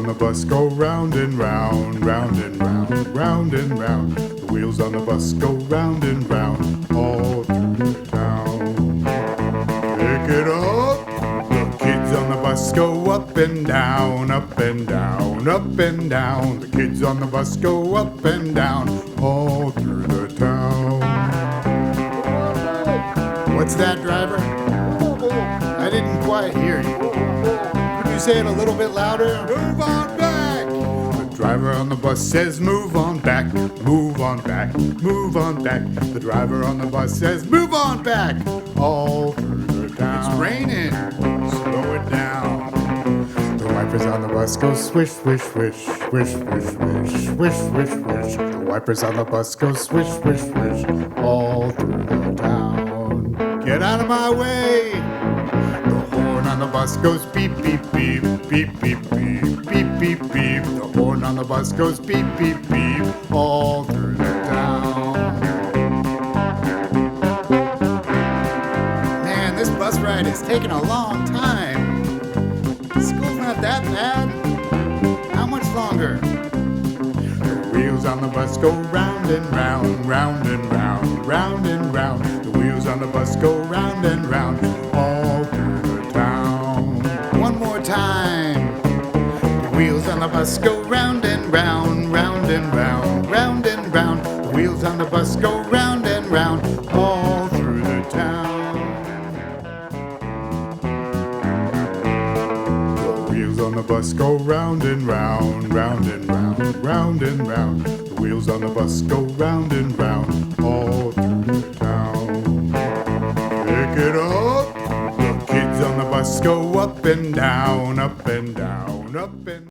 on the bus go round and round, round and round, round and round. The wheels on the bus go round and round all through the town. Pick it up. The kids on the bus go up and down, up and down, up and down. The kids on the bus go up and down all through the town. What's that, driver? I didn't quite hear you. Could you say it a little bit louder? Move on back! The driver on the bus says move on back, move on back, move on back. The driver on the bus says move on back all through the town. It's raining, slow it down. The wipers on the bus go swish, swish, swish, swish, swish, swish, swish, swish, swish. The wipers on the bus go swish, swish, swish all through the town. Get out of my way! The horn on the bus goes beep, beep, beep, beep, beep, beep, beep, beep, beep. The horn on the bus goes beep, beep, beep, all through the town. Man, this bus ride is taking a long time. School's not that bad. How much longer? The wheels on the bus go round and round, round and round, round and round. The wheels on the bus go round and round all through the town. One more time. The wheels on the bus go round and round, round and round, round and round. The wheels on the bus go round and round all through the town. The wheels on the bus go round and round, round and round, round and round. The wheels on the bus go round and round all through the town. Pick it up. The kids on the bus go up and down, up and down, up and